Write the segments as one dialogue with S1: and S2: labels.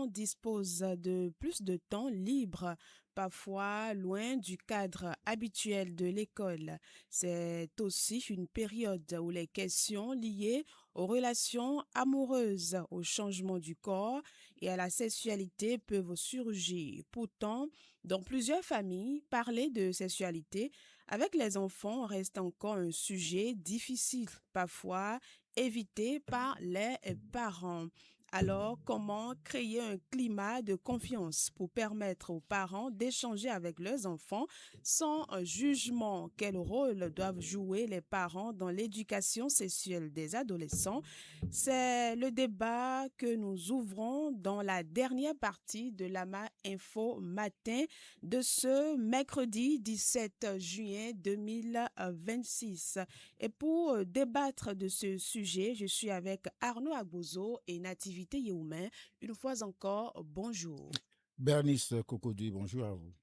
S1: disposent de plus de temps libre, parfois loin du cadre habituel de l'école. C'est aussi une période où les questions liées aux relations amoureuses, au changement du corps et à la sexualité peuvent surgir. Pourtant, dans plusieurs familles, parler de sexualité avec les enfants reste encore un sujet difficile, parfois évité par les parents. Alors, comment créer un climat de confiance pour permettre aux parents d'échanger avec leurs enfants sans jugement? Quel rôle doivent jouer les parents dans l'éducation sexuelle des adolescents? C'est le débat que nous ouvrons dans la dernière partie de l'AMA Info Matin de ce mercredi 17 juin 2026. Et pour débattre de ce sujet, je suis avec Arnaud Agbozo et Nativité Yehoumen. Une fois encore, bonjour.
S2: Bernice Cocody, bonjour à vous.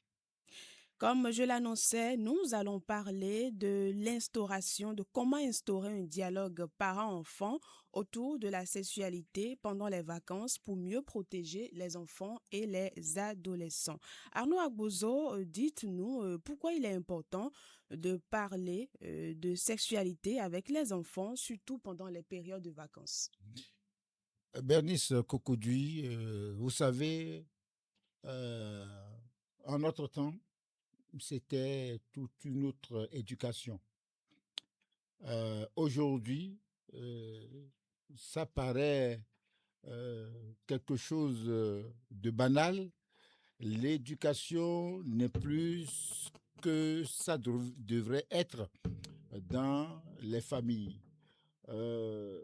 S1: Comme je l'annonçais, nous allons parler de l'instauration, de comment instaurer un dialogue parent-enfant autour de la sexualité pendant les vacances pour mieux protéger les enfants et les adolescents. Arnaud Agbozo, dites-nous pourquoi il est important de parler de sexualité avec les enfants, surtout pendant les périodes de vacances.
S2: Bernice Cocody, vous savez, euh, en notre temps, c'était toute une autre éducation. Aujourd'hui, ça paraît quelque chose de banal. L'éducation n'est plus ce que ça devrait être dans les familles. Euh,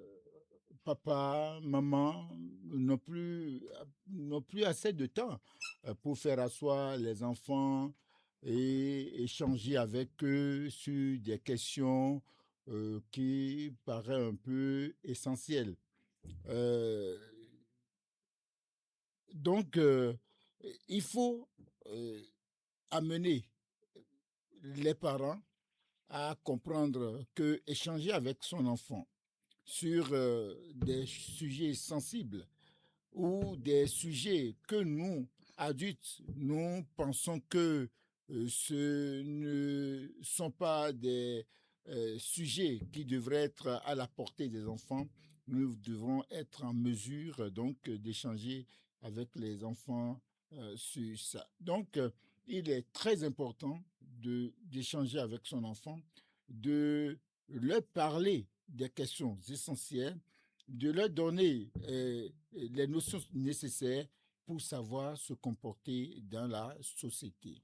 S2: Papa, maman n'ont plus assez de temps pour faire asseoir les enfants et échanger avec eux sur des questions qui paraissent un peu essentielles. Euh, donc, il faut euh, amener les parents à comprendre que échanger avec son enfant sur des sujets sensibles ou des sujets que nous, adultes, nous pensons que ce ne sont pas des sujets qui devraient être à la portée des enfants. Nous devons être en mesure donc d'échanger avec les enfants sur ça. Donc, il est très important d'échanger avec son enfant, de leur parler des questions essentielles, de leur donner les notions nécessaires pour savoir se comporter dans la société.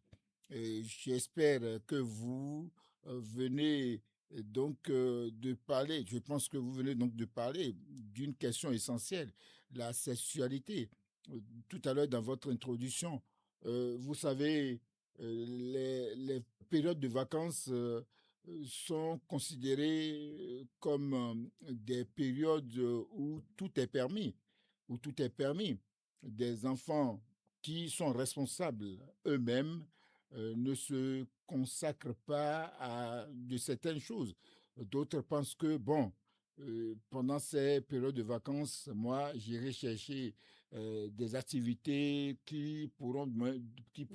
S2: J'espère que vous venez donc de parler, je pense que vous venez donc de parler d'une question essentielle, la sexualité. Tout à l'heure dans votre introduction, vous savez, les périodes de vacances sont considérées comme des périodes où tout est permis, où tout est permis. Des enfants qui sont responsables eux-mêmes ne se consacrent pas à de certaines choses. D'autres pensent que, bon, pendant ces périodes de vacances, moi, j'irai chercher des activités qui pourront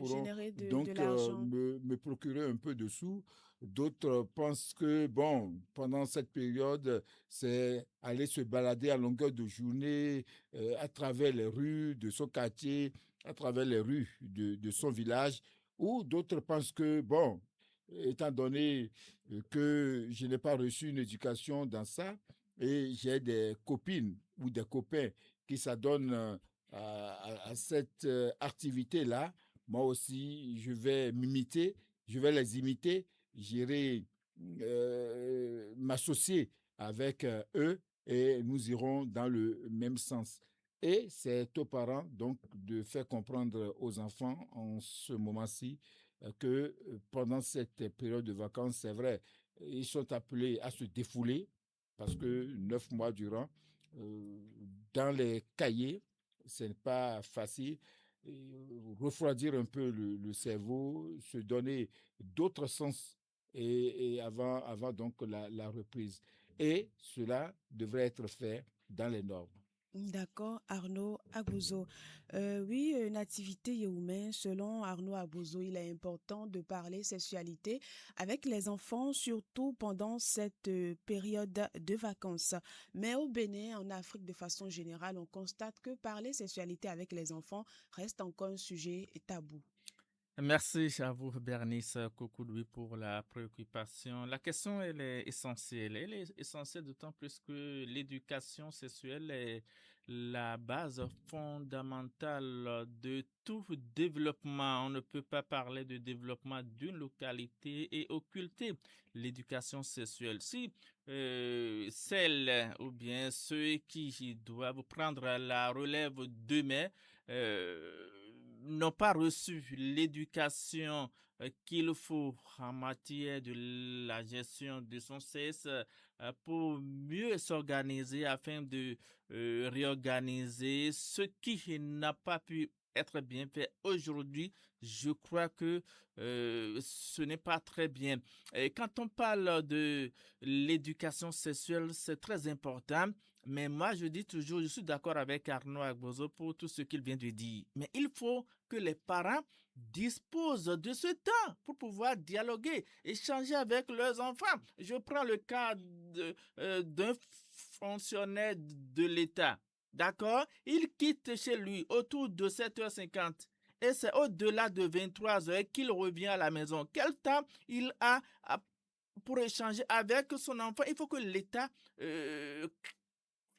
S1: Générer de
S2: donc
S1: l'argent.
S2: me procurer un peu de sous. D'autres pensent que, bon, pendant cette période, c'est aller se balader à longueur de journée à travers les rues de son quartier, à travers les rues de son village, ou d'autres pensent que, bon, étant donné que je n'ai pas reçu une éducation dans ça, et j'ai des copines ou des copains qui s'adonnent à cette activité-là, moi aussi, je vais m'imiter, je vais les imiter, j'irai m'associer avec eux et nous irons dans le même sens. Et c'est aux parents donc de faire comprendre aux enfants en ce moment-ci que pendant cette période de vacances, c'est vrai, ils sont appelés à se défouler parce que 9 mois durant, euh, dans les cahiers, ce n'est pas facile. Et, refroidir un peu le cerveau, se donner d'autres sens et avant donc la reprise. Et cela devrait être fait dans les normes.
S1: D'accord, Arnaud Aguzo. Oui, Nativité Yehoumé, selon Arnaud Aguzo, il est important de parler sexualité avec les enfants, surtout pendant cette période de vacances. Mais au Bénin, en Afrique de façon générale, on constate que parler sexualité avec les enfants reste encore un sujet tabou.
S3: Merci à vous, Bernice Koukoudoui, pour la préoccupation. La question, elle est essentielle. Elle est essentielle d'autant plus que l'éducation sexuelle est la base fondamentale de tout développement. On ne peut pas parler de développement d'une localité et occulter l'éducation sexuelle. Si celles ou bien ceux qui doivent prendre la relève demain euh, n'ont pas reçu l'éducation qu'il faut en matière de la gestion de son sexe pour mieux s'organiser afin de réorganiser ce qui n'a pas pu être bien fait aujourd'hui, je crois que ce n'est pas très bien. Et quand on parle de l'éducation sexuelle, c'est très important. Mais moi, je dis toujours, je suis d'accord avec Arnaud Agbozo pour tout ce qu'il vient de dire. Mais il faut que les parents disposent de ce temps pour pouvoir dialoguer, échanger avec leurs enfants. Je prends le cas d'un fonctionnaire de l'État. D'accord? Il quitte chez lui autour de 7h50 et c'est au-delà de 23h qu'il revient à la maison. Quel temps il a pour échanger avec son enfant? Il faut que l'État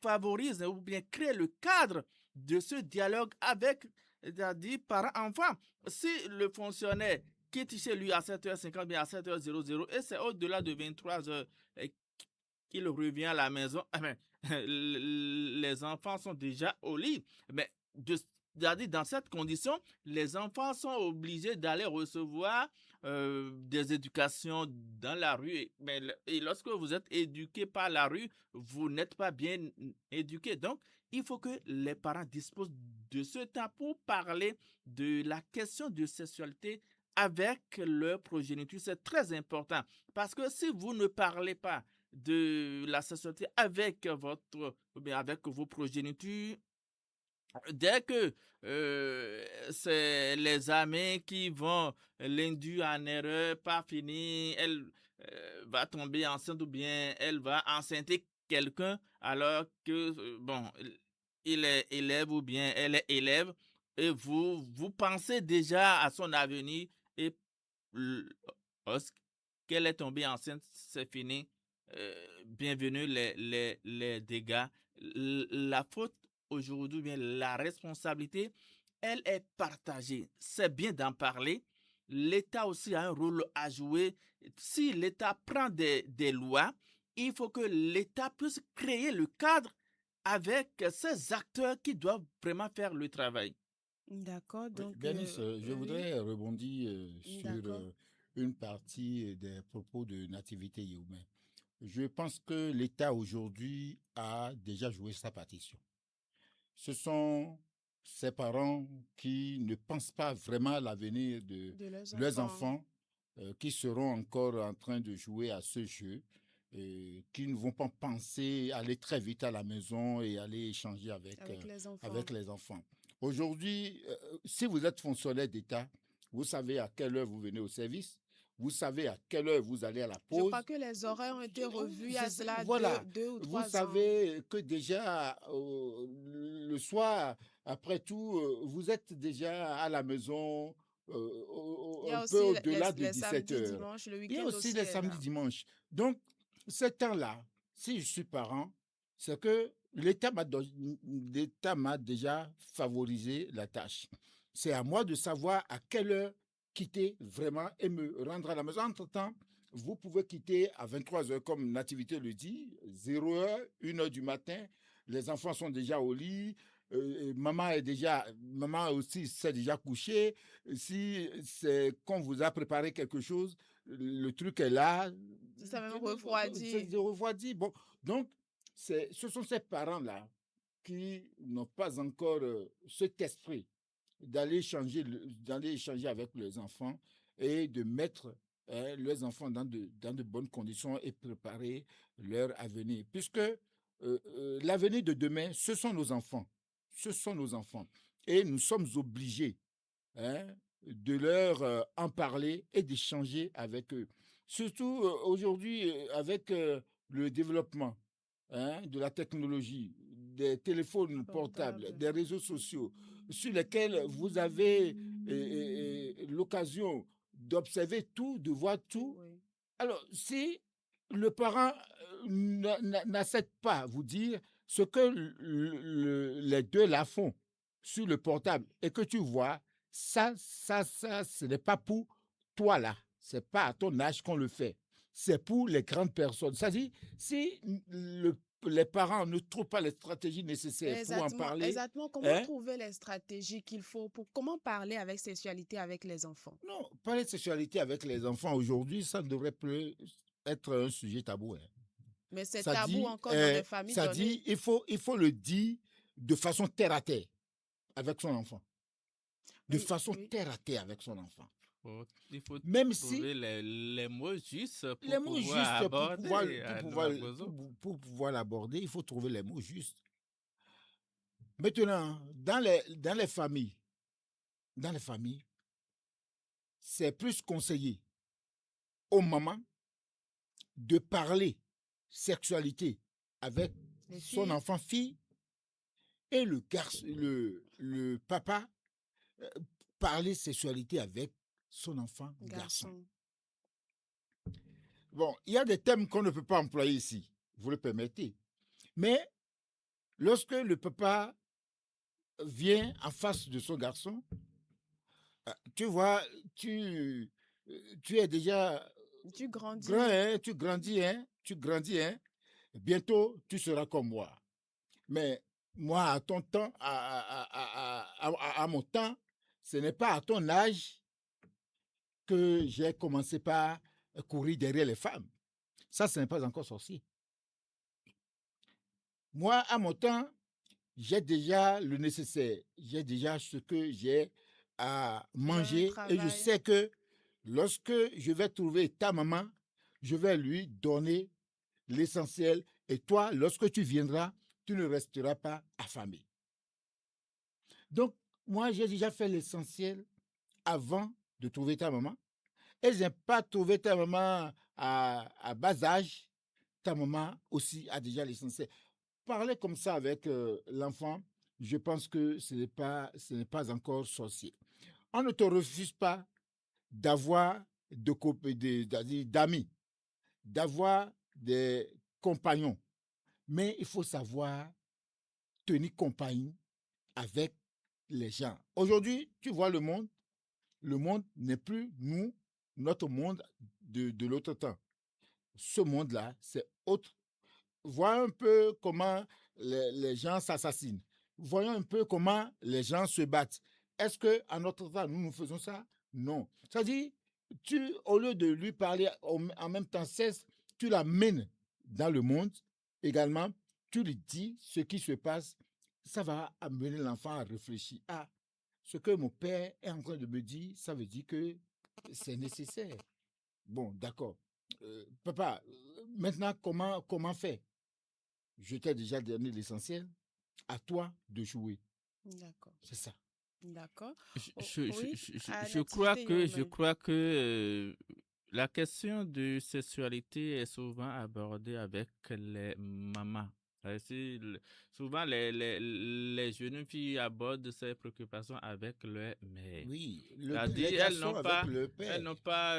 S3: favorise ou bien crée le cadre de ce dialogue avec, c'est-à-dire parents-enfants. Si le fonctionnaire quitte chez lui à 7h50, bien à 7h00 et c'est au-delà de 23h qu'il revient à la maison, les enfants sont déjà au lit. Mais c'est-à-dire dans cette condition, les enfants sont obligés d'aller recevoir des éducations dans la rue. Et lorsque vous êtes éduqué par la rue, vous n'êtes pas bien éduqué. Donc, il faut que les parents disposent de ce temps pour parler de la question de sexualité avec leur progéniture. C'est très important parce que si vous ne parlez pas de la sexualité avec votre, ou bien avec vos progénitures, dès que c'est les amis qui vont l'induire en erreur, pas fini, elle va tomber enceinte ou bien elle va enceinter quelqu'un alors que, bon, il est élève ou bien elle est élève et vous pensez déjà à son avenir et lorsqu'elle est tombée enceinte, c'est fini. Bienvenue les dégâts. La faute aujourd'hui, bien la responsabilité, elle est partagée. C'est bien d'en parler. L'État aussi a un rôle à jouer. Si l'État prend des lois, il faut que l'État puisse créer le cadre avec ces acteurs qui doivent vraiment faire le travail.
S1: D'accord,
S2: Oui,
S1: donc,
S2: Bernice, je
S1: oui,
S2: voudrais rebondir sur
S1: d'accord.
S2: une partie des propos de Nativité Yehoumé. Je pense que l'État aujourd'hui a déjà joué sa partition. Ce sont ces parents qui ne pensent pas vraiment à l'avenir de
S1: De leurs
S2: leurs
S1: enfants.
S2: enfants, qui seront encore en train de jouer à ce jeu, qui ne vont pas penser aller très vite à la maison et aller échanger
S1: Avec les enfants.
S2: avec les enfants. Aujourd'hui, si vous êtes fonctionnaire d'État, vous savez à quelle heure vous venez au service, vous savez à quelle heure vous allez à la
S1: Je crois
S2: pause.
S1: que les horaires ont été revus il y a cela
S2: Voilà,
S1: deux ou
S2: vous
S1: 3 ans.
S2: savez que déjà le soir, après tout, vous êtes déjà à la maison
S1: Il y
S2: un
S1: a
S2: peu
S1: aussi
S2: au-delà de
S1: les
S2: 17
S1: samedis,
S2: heures.
S1: dimanches, le
S2: Il y a
S1: week-end
S2: aussi
S1: aussi
S2: les
S1: est
S2: samedis,
S1: là.
S2: dimanches. Donc, ce temps-là, si je suis parent, c'est que l'État m'a déjà favorisé la tâche. C'est à moi de savoir à quelle heure quitter vraiment et me rendre à la maison. Entre-temps, vous pouvez quitter à 23 heures, comme Nativité le dit, 0 heure, 1 heure du matin. Les enfants sont déjà au lit. Maman aussi s'est déjà couchée. Si c'est qu'on vous a préparé quelque chose, le truc est là.
S1: Si ça même
S2: C'est
S1: refroidi.
S2: refroidi. Bon, donc, ce sont ces parents-là qui n'ont pas encore cet esprit d'aller échanger avec leurs enfants et de mettre leurs enfants dans de bonnes conditions et préparer leur avenir. Puisque l'avenir de demain, ce sont nos enfants. Ce sont nos enfants. Et nous sommes obligés, hein, de leur en parler et d'échanger avec eux. Surtout aujourd'hui, avec le développement, hein, de la technologie, des téléphones portables,
S1: Portable.
S2: des réseaux sociaux, sur lesquels vous avez l'occasion d'observer tout, de voir tout.
S1: Oui.
S2: Alors, si le parent n'accepte pas à vous dire ce que les deux là font sur le portable et que tu vois, ça, ce n'est pas pour toi là. C'est pas à ton âge qu'on le fait. C'est pour les grandes personnes. C'est-à-dire, si les parents ne trouvent pas les stratégies nécessaires pour en
S1: Exactement,
S2: parler,
S1: exactement. Comment
S2: hein,
S1: trouver les stratégies qu'il faut pour comment parler avec sexualité avec les enfants?
S2: non, parler de sexualité avec les enfants aujourd'hui, ça ne devrait plus être un sujet tabou, hein.
S1: Mais c'est tabou encore dans des familles
S2: Ça
S1: données.
S2: dit, il faut le dire de façon terre à terre avec son enfant. De
S1: Oui,
S2: façon
S1: oui.
S2: terre à terre avec son enfant.
S3: Il faut
S2: Même si
S3: trouver les mots justes
S2: les
S3: pour
S2: mots
S3: pouvoir
S2: justes
S3: aborder à Noagozo.
S2: pour pouvoir l'aborder, il faut trouver les mots justes. Maintenant, dans les familles, c'est plus conseillé aux mamans de parler sexualité avec
S1: Les
S2: son
S1: filles,
S2: enfant fille et le garçon, le papa euh, parler sexualité avec son enfant garçon.
S1: garçons.
S2: Bon, il y a des thèmes qu'on ne peut pas employer ici, vous le permettez. Mais lorsque le papa vient en face de son garçon, tu vois, tu es déjà
S1: Tu
S2: grand,
S1: grandis.
S2: hein, tu grandis, hein. Bientôt, tu seras comme moi. Mais moi, à ton temps, à mon temps, ce n'est pas à ton âge que j'ai commencé par courir derrière les femmes. Ça, ce n'est pas encore sorcier. Moi, à mon temps, j'ai déjà le nécessaire. J'ai déjà ce que j'ai à
S1: Tu as un
S2: manger et je
S1: travail.
S2: sais que lorsque je vais trouver ta maman, je vais lui donner l'essentiel et toi, lorsque tu viendras, tu ne resteras pas affamé. Donc, moi, j'ai déjà fait l'essentiel avant de trouver ta maman. Et je n'ai pas trouvé ta maman à bas âge. Ta maman aussi a déjà l'essentiel. Parler comme ça avec l'enfant, je pense que ce n'est pas encore sorcier. On ne te refuse pas d'avoir d'amis, d'avoir des compagnons. Mais il faut savoir tenir compagnie avec les gens. Aujourd'hui, tu vois le monde n'est plus notre monde de l'autre temps. Ce monde-là, c'est autre. Voyons un peu comment les gens s'assassinent. Voyons un peu comment les gens se battent. Est-ce qu'à notre temps, nous faisons ça? Non. C'est-à-dire, au lieu de lui parler en même temps, tu l'amènes dans le monde également, tu lui dis ce qui se passe. Ça va amener l'enfant à réfléchir. Ah, ce que mon père est en train de me dire, ça veut dire que c'est nécessaire. Bon, d'accord. Papa, maintenant, comment faire? Je t'ai déjà donné l'essentiel. À toi de jouer.
S1: D'accord.
S2: C'est ça.
S1: D'accord.
S3: Je,
S1: Oh,
S3: je, je,
S1: oui,
S3: je, je-
S1: à
S3: je
S1: l'activité
S3: je
S1: urbaine.
S3: crois que la question de sexualité est souvent abordée avec les mamans. Souvent, les jeunes filles abordent ces préoccupations avec leur mère.
S2: Oui, les
S3: C'est-à-dire,
S2: garçons avec le
S3: elles
S2: père.
S3: n'ont pas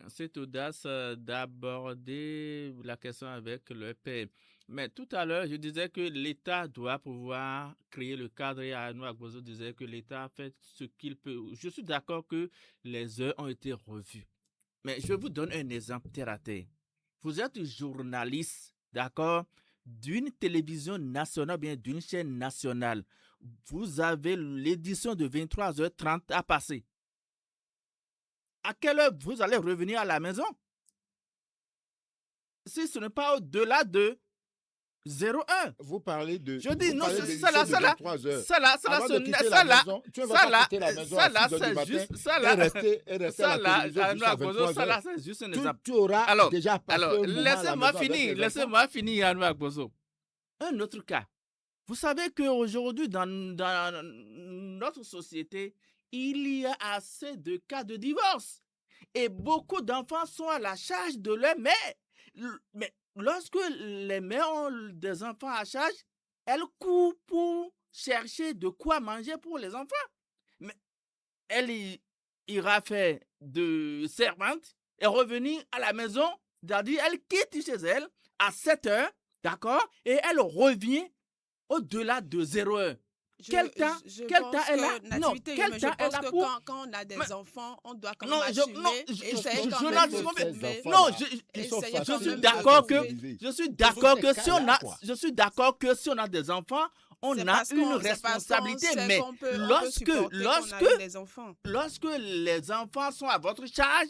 S3: cette audace d'aborder la question avec leur père. Mais tout à l'heure, je disais que l'État doit pouvoir créer le cadre et Arnaud Agbozo disait que l'État a fait ce qu'il peut. Je suis d'accord que les heures ont été revues. Mais je vous donne un exemple terre à terre. Vous êtes journaliste, d'accord, d'une télévision nationale, bien d'une chaîne nationale. Vous avez l'édition de 23h30 à passer. À quelle heure vous allez revenir à la maison? Si ce n'est pas au-delà de 0-1.
S2: Vous parlez de,
S3: Je dis,
S2: vous
S3: non,
S2: parlez de
S3: ça là,
S2: l'émission de
S3: ça là,
S2: 23 heures.
S3: ça là, ça là,
S2: Avant de quitter
S3: ça
S2: la
S3: là,
S2: maison, tu ne vas
S3: ça
S2: pas
S3: là,
S2: quitter la maison
S3: ça
S2: à
S3: là,
S2: 6 heures du
S3: c'est
S2: matin
S3: juste, ça
S2: et
S3: là,
S2: rester à
S3: ça
S2: la
S3: là,
S2: télévision jusqu'à
S3: Bozo,
S2: 23
S3: ça là,
S2: heures.
S3: c'est juste un
S2: Tu,
S3: exemple.
S2: tu auras
S3: Alors,
S2: déjà passé un moment à la maison avec les enfants.
S3: laissez-moi finir, Anouak Bozo. Un autre cas. Vous savez qu'aujourd'hui, dans notre société, il y a assez de cas de divorce. Et beaucoup d'enfants sont à la charge de leur mère. Mais lorsque les mères ont des enfants à charge, elles courent pour chercher de quoi manger pour les enfants. Mais elle ira faire de servante et revenir à la maison, c'est-à-dire elle quitte chez elle à 7 heures, d'accord, et elle revient au-delà de 0 heure. Quel temps elle a? Non,
S1: Nativité,
S3: quel temps elle a pour...
S1: quand on a des
S3: Mais,
S1: enfants, on doit quand
S3: non,
S1: même assumer, essayer quand
S3: je
S1: même
S3: n'en
S1: de trouver.
S3: non,
S1: Essayer quand
S3: je suis
S1: même de
S3: d'accord que
S1: trouver.
S3: je suis d'accord
S2: Ce sont
S3: que
S2: ces
S3: si on
S2: cas-là,
S3: a
S2: quoi.
S3: je suis d'accord que si on a des enfants, on
S1: C'est
S3: a
S1: parce
S3: une
S1: qu'on c'est parce qu'on
S3: responsabilité,
S1: sait
S3: mais
S1: qu'on peut
S3: lorsque
S1: supporter qu'on a eu des enfants.
S3: lorsque les enfants sont à votre charge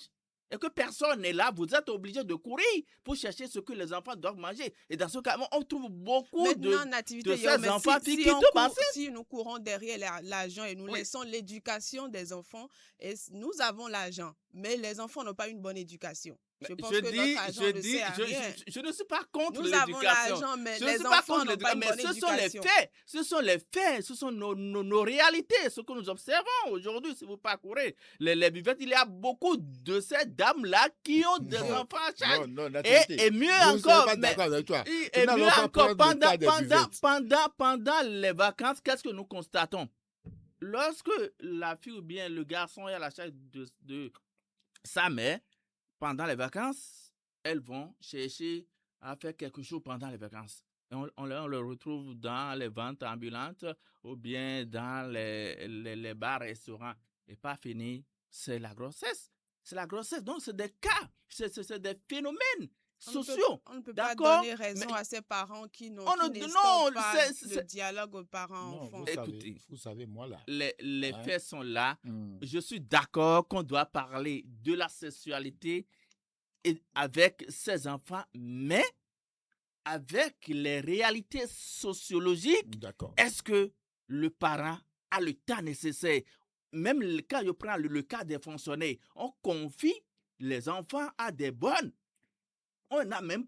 S3: et que personne n'est là, vous êtes obligé de courir pour chercher ce que les enfants doivent manger. Et dans ce cas, on trouve beaucoup
S1: Maintenant,
S3: de
S1: Nativité,
S3: ces enfants
S1: si
S3: qui tombent enceintes.
S1: si nous courons derrière l'argent et nous
S3: Oui.
S1: laissons l'éducation des enfants, et nous avons l'argent, mais les enfants n'ont pas une bonne éducation. Je pense que notre argent ne sert à rien.
S3: Je ne suis pas contre
S1: Nous avons
S3: l'éducation.
S1: l'argent, mais
S3: Je ne
S1: les
S3: suis pas
S1: enfants
S3: contre
S1: n'ont pas
S3: l'éducation,
S1: une
S3: mais
S1: bonne
S3: ce sont les
S1: éducation.
S3: faits. Ce sont les faits, ce sont nos réalités, ce que nous observons aujourd'hui. Si vous parcourez les buvettes, il y a beaucoup de ces dames-là qui ont des
S2: Non,
S3: enfants à charge.
S2: non, Nativité.
S3: Et mieux
S2: Je ne serai
S3: encore,
S2: pas
S3: mais,
S2: d'accord avec toi.
S3: et
S2: Nous
S3: mieux
S2: n'allons pas
S3: encore,
S2: prendre le cas des buvettes.
S3: pendant les vacances, qu'est-ce que nous constatons? Lorsque la fille ou bien le garçon est à la charge de sa mère, pendant les vacances, elles vont chercher à faire quelque chose pendant les vacances. Et on le retrouve dans les ventes ambulantes ou bien dans les bars, restaurants. Et pas fini, c'est la grossesse. C'est la grossesse. Donc, c'est des cas, c'est des phénomènes sociaux.
S1: On ne peut pas
S3: D'accord?
S1: donner raison
S3: Mais
S1: à ces parents qui
S3: non,
S1: n'instaurent pas
S3: c'est-
S1: le dialogue aux parents-enfants.
S3: Écoutez,
S2: vous savez, moi là.
S3: les
S2: Hein?
S3: faits sont là.
S2: Hmm.
S3: Je suis d'accord qu'on doit parler de la sexualité avec ses enfants, mais avec les réalités sociologiques,
S2: D'accord.
S3: est-ce que le parent a le temps nécessaire? Même le cas, je prends le cas des fonctionnaires, on confie les enfants à des bonnes. On n'a même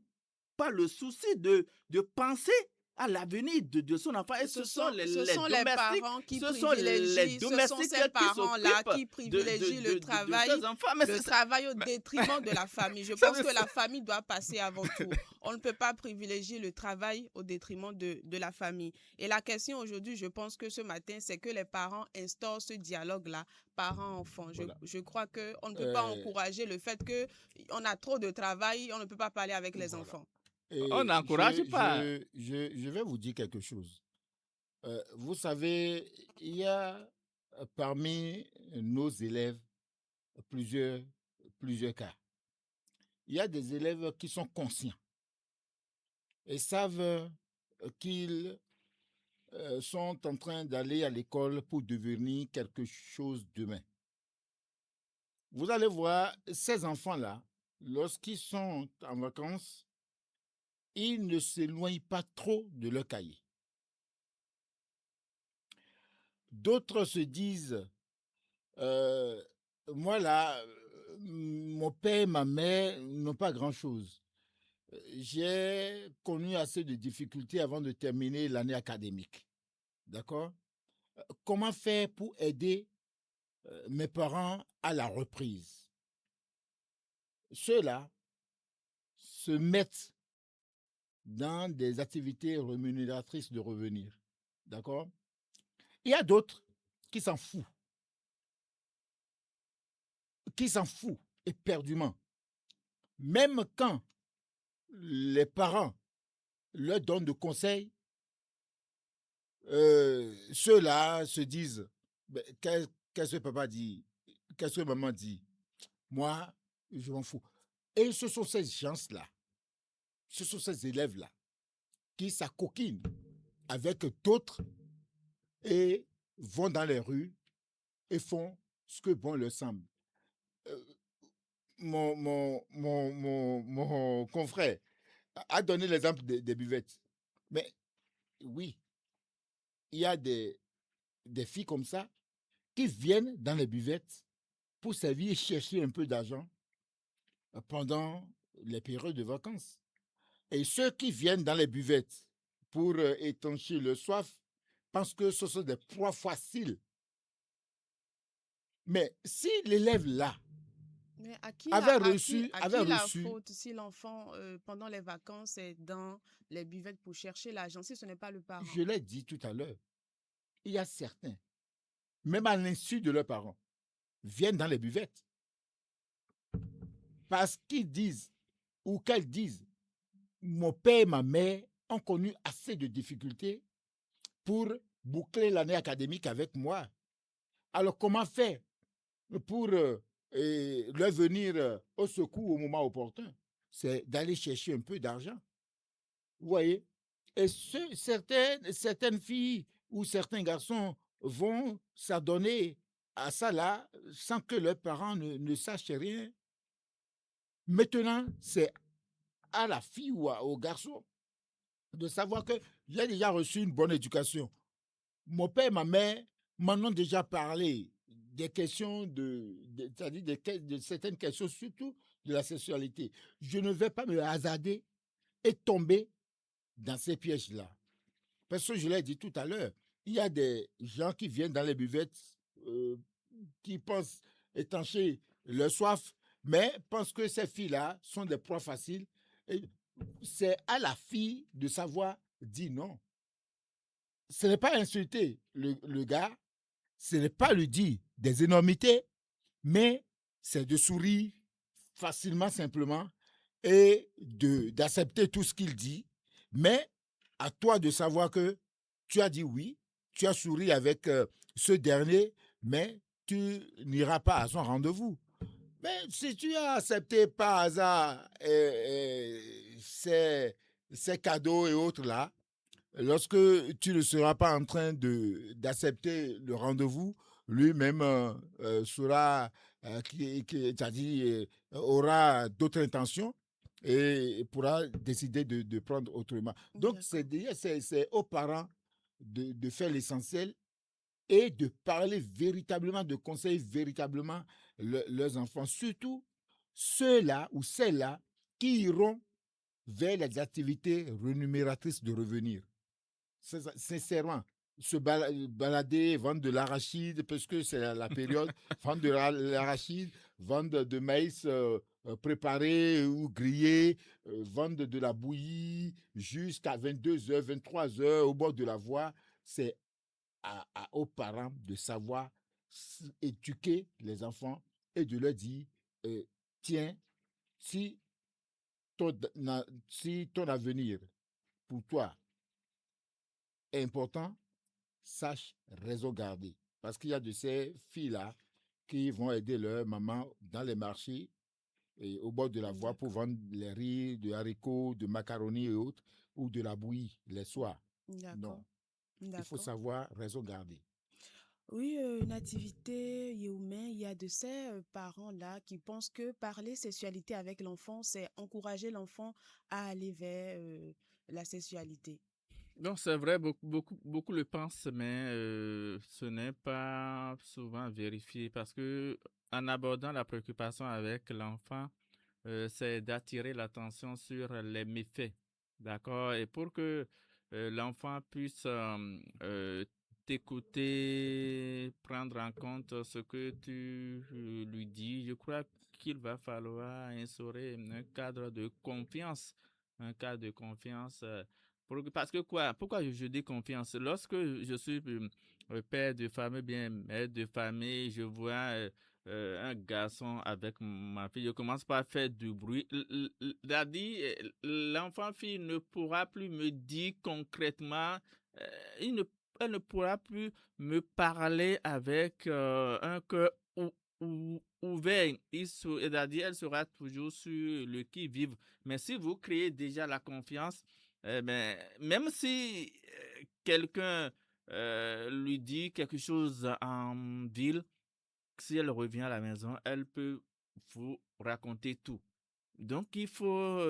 S3: pas le souci de penser à l'avenir de son enfant. Et ce sont les
S1: parents qui
S3: privilégient,
S1: ce sont ces parents-là qui privilégient le travail,
S3: le
S1: travail au détriment de la famille. Je pense que la famille doit passer avant tout. On ne peut pas privilégier le travail au détriment de la famille. Et la question aujourd'hui, je pense que ce matin, c'est que les parents instaurent ce dialogue-là, parents-enfants.
S2: Voilà.
S1: Je crois qu'on ne peut pas encourager le fait qu'on a trop de travail, on ne peut pas parler avec les enfants.
S2: Et
S3: on n'encourage pas.
S2: Je vais vous dire quelque chose. Vous savez, il y a parmi nos élèves plusieurs cas. Il y a des élèves qui sont conscients et savent qu'ils sont en train d'aller à l'école pour devenir quelque chose demain. Vous allez voir, ces enfants-là, lorsqu'ils sont en vacances, ils ne s'éloignent pas trop de leur cahier. D'autres se disent, moi là, mon père et ma mère n'ont pas grand-chose. J'ai connu assez de difficultés avant de terminer l'année académique. D'accord? Comment faire pour aider mes parents à la reprise? Ceux-là se mettent dans des activités rémunératrices de revenus. D'accord? Il y a d'autres qui s'en foutent. Qui s'en foutent éperdument. Même quand les parents leur donnent de conseils, ceux-là se disent, qu'est-ce que papa dit? Qu'est-ce que maman dit? Moi, je m'en fous. Et ce sont ces gens-là, ce sont ces élèves-là qui s'acoquinent avec d'autres et vont dans les rues et font ce que bon leur semble. Mon confrère a donné l'exemple des buvettes. Mais oui, il y a des filles comme ça qui viennent dans les buvettes pour servir chercher un peu d'argent pendant les périodes de vacances. Et ceux qui viennent dans les buvettes pour étancher leur soif pensent que ce sont des proies faciles. Mais si l'élève là
S1: Mais à qui
S2: avait
S1: la,
S2: reçu,
S1: à
S2: avait
S1: qui la
S2: reçu,
S1: faute si l'enfant, pendant les vacances, est dans les buvettes pour chercher l'argent, si ce n'est pas le parent?
S2: je l'ai dit tout à l'heure, il y a certains, même à l'insu de leurs parents, viennent dans les buvettes parce qu'ils disent ou qu'elles disent, mon père et ma mère ont connu assez de difficultés pour boucler l'année académique avec moi. Alors comment faire pour leur venir au secours au moment opportun? C'est d'aller chercher un peu d'argent. Vous voyez? Et certaines filles ou certains garçons vont s'adonner à ça là sans que leurs parents ne sachent rien. Maintenant, c'est à la fille ou au garçon de savoir que j'ai déjà reçu une bonne éducation. Mon père et ma mère m'en ont déjà parlé des questions c'est-à-dire de certaines questions, surtout de la sexualité. Je ne vais pas me hasarder et tomber dans ces pièges-là. Parce que je l'ai dit tout à l'heure, il y a des gens qui viennent dans les buvettes euh, qui pensent étancher leur soif, mais pensent que ces filles-là sont des proies faciles. Et c'est à la fille de savoir dire non. Ce n'est pas insulter le gars, ce n'est pas lui dire des énormités, mais c'est de sourire facilement, simplement, et d'accepter tout ce qu'il dit. Mais à toi de savoir que tu as dit oui, tu as souri avec ce dernier, mais tu n'iras pas à son rendez-vous. Mais si tu as accepté par hasard ces cadeaux et autres là, lorsque tu ne seras pas en train d'accepter le rendez-vous, lui-même sera, c'est-à-dire, aura d'autres intentions et pourra décider de prendre autrement. Donc,
S1: D'accord.
S2: c'est aux parents de faire l'essentiel et de parler véritablement, de conseiller véritablement leurs enfants, surtout ceux-là ou celles-là qui iront vers les activités rémunératrices de revenus. Sincèrement, se balader, vendre de l'arachide, parce que c'est la période, vendre de l'arachide, vendre de maïs préparé ou grillé, vendre de la bouillie jusqu'à 22h, 23h au bord de la voie, c'est aux parents de savoir éduquer les enfants et de leur dire, tiens, si ton, si ton avenir pour toi est important, sache raison garder. Parce qu'il y a de ces filles-là qui vont aider leur maman dans les marchés et au bord de la voie pour
S1: D'accord.
S2: vendre les riz, de haricots, de macaronis et autres, ou de la bouillie les soirs.
S1: D'accord.
S2: Non, il faut
S1: D'accord.
S2: savoir raison garder.
S1: Oui, Nativité, Yéoumé, il y a de ces parents-là qui pensent que parler sexualité avec l'enfant, c'est encourager l'enfant à aller vers la sexualité.
S3: Donc, c'est vrai, beaucoup le pensent, mais ce n'est pas souvent vérifié parce que en abordant la préoccupation avec l'enfant, c'est d'attirer l'attention sur les méfaits, d'accord? Et pour que l'enfant puisse t'écouter, prendre en compte ce que tu lui dis, je crois qu'il va falloir instaurer un cadre de confiance, un cadre de confiance. Parce que quoi? Pourquoi je dis confiance? Lorsque je suis père de famille, bien mère de famille, je vois un garçon avec ma fille, je commence par faire du bruit. L'enfant fille ne pourra plus me dire concrètement, euh, il ne, elle ne pourra plus me parler avec un cœur ouvert. C'est-à-dire, elle sera toujours sur le qui-vive. Mais si vous créez déjà la confiance, ben, même si quelqu'un lui dit quelque chose en ville, si elle revient à la maison, elle peut vous raconter tout. Donc, il faut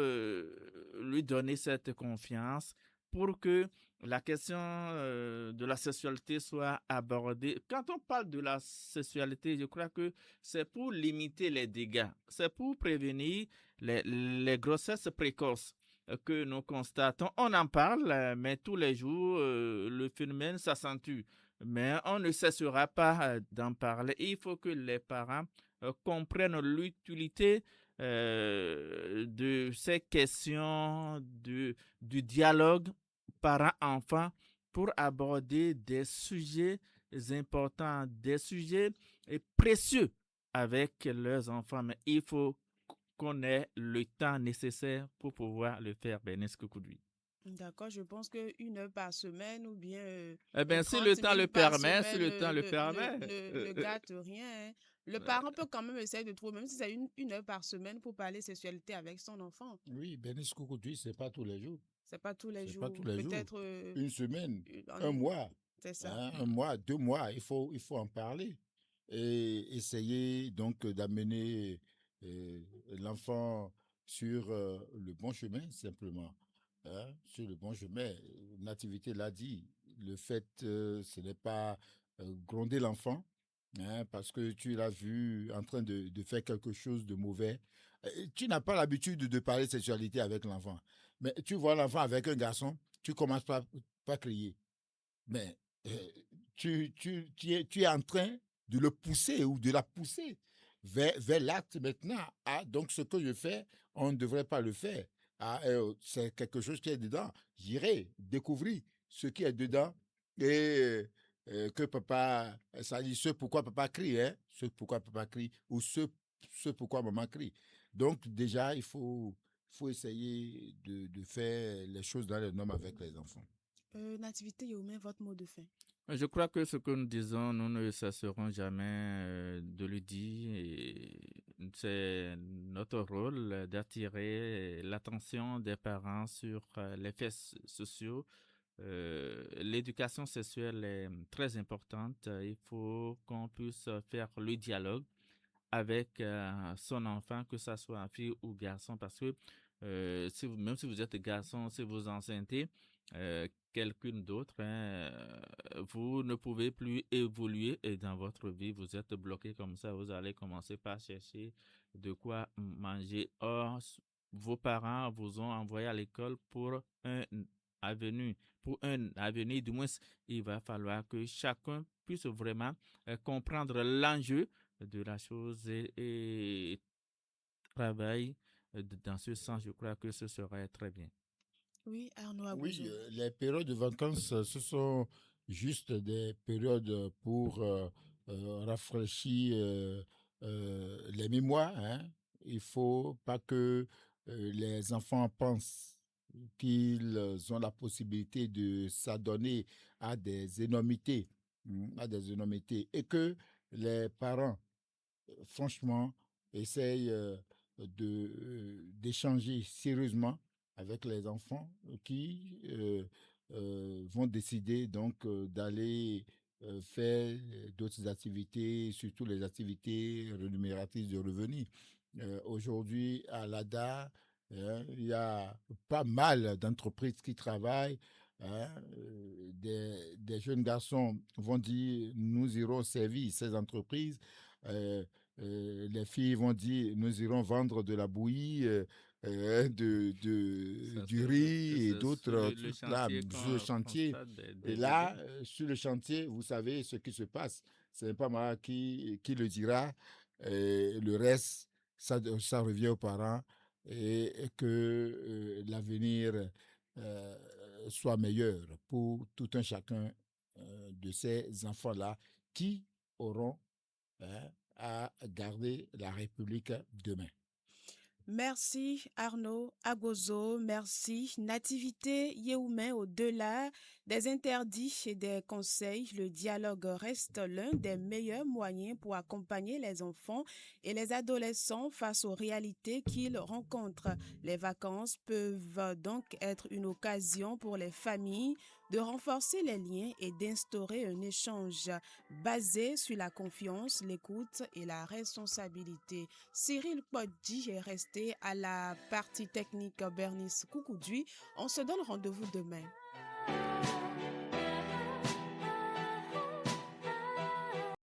S3: lui donner cette confiance pour que la question de la sexualité soit abordée. Quand on parle de la sexualité, je crois que c'est pour limiter les dégâts, c'est pour prévenir les grossesses précoces que nous constatons. On en parle, mais tous les jours, le phénomène s'accentue. Mais on ne cessera pas d'en parler. Il faut que les parents comprennent l'utilité de ces questions du dialogue parents-enfants pour aborder des sujets importants, des sujets précieux avec leurs enfants. Mais il faut qu'on ait le temps nécessaire pour pouvoir le faire, Bernice Koukoudou.
S1: D'accord, je pense qu'une heure par semaine ou bien
S3: Eh bien, si le
S1: 30
S3: temps le
S1: minutes par
S3: permet, si
S1: semaine
S3: le temps le permet.
S1: ne gâte rien, hein. Le parent peut quand même essayer de trouver, même si c'est une heure par semaine, pour parler sexualité avec son enfant.
S2: Oui, Bénis Coucoudoui, c'est pas tous les jours.
S1: C'est pas tous les
S2: C'est pas tous
S1: jours.
S2: les jours.
S1: Peut-être
S2: Une semaine, un
S1: en-
S2: mois,
S1: c'est ça.
S2: hein, un mois, 2 mois, il faut en parler. Et essayer donc d'amener l'enfant sur le bon chemin, simplement. Hein, sur le bon chemin. Nativité l'a dit, le fait, ce n'est pas gronder l'enfant, hein, parce que tu l'as vu en train de faire quelque chose de mauvais. Tu n'as pas l'habitude de parler sexualité avec l'enfant. Mais tu vois l'enfant avec un garçon, tu commences pas crier. Mais tu es en train de le pousser ou de la pousser vers l'acte maintenant. Ah, donc ce que je fais, on ne devrait pas le faire. Ah, c'est quelque chose qui est dedans. J'irai découvrir ce qui est dedans et que papa, ça dit ce pourquoi papa crie, hein, ce pourquoi papa crie ou ce pourquoi maman crie. Donc déjà, faut essayer de faire les choses dans les normes avec les enfants.
S1: Nativité, Yéhoumé, votre mot de fin.
S3: Je crois que ce que nous disons, nous ne cesserons jamais de le dire. Et c'est notre rôle d'attirer l'attention des parents sur les faits sociaux. L'éducation sexuelle est très importante. Il faut qu'on puisse faire le dialogue avec son enfant, que ce soit fille ou garçon, parce que même si vous êtes garçon, si vous enceintez quelqu'un d'autre, hein, vous ne pouvez plus évoluer dans votre vie, vous êtes bloqué comme ça, vous allez commencer par chercher de quoi manger. Or, vos parents vous ont envoyé à l'école pour un avenir, du moins, il va falloir que chacun puisse vraiment comprendre l'enjeu de la chose et travaille dans ce sens, je crois que ce serait très bien.
S1: Oui, Arnaud
S2: Oui,
S1: Agozo.
S2: les périodes de vacances, ce sont juste des périodes pour rafraîchir les mémoires, hein. Il faut pas que les enfants pensent qu'ils ont la possibilité de s'adonner à des énormités, à des énormités, et que les parents franchement, essaye d'échanger sérieusement avec les enfants qui vont décider donc d'aller faire d'autres activités, surtout les activités rémunératrices de revenus. Aujourd'hui, à l'ADA, hein, il y a pas mal d'entreprises qui travaillent. Hein, des jeunes garçons vont dire, nous irons servir ces entreprises. Euh, les filles vont dire, nous irons vendre de la bouillie,
S3: Ça,
S2: du
S3: c'est
S2: riz et
S3: sur
S2: d'autres
S3: le
S2: trucs là
S3: chantier
S2: sur le
S3: qu'on
S2: chantier.
S3: constate
S2: Et
S3: des
S2: là,
S3: bébés.
S2: sur le chantier, vous savez ce qui se passe. Ce n'est pas moi qui le dira. Le reste, ça revient aux parents et que l'avenir soit meilleur pour tout un chacun de ces enfants-là qui auront, hein, à garder la République demain.
S1: Merci Arnaud Agozo, merci Nativité Yéhoumé. Au-delà des interdits et des conseils, le dialogue reste l'un des meilleurs moyens pour accompagner les enfants et les adolescents face aux réalités qu'ils rencontrent. Les vacances peuvent donc être une occasion pour les familles de renforcer les liens et d'instaurer un échange basé sur la confiance, l'écoute et la responsabilité. Cyril Podji est resté à la partie technique Bernice Koukoudui. On se donne rendez-vous demain.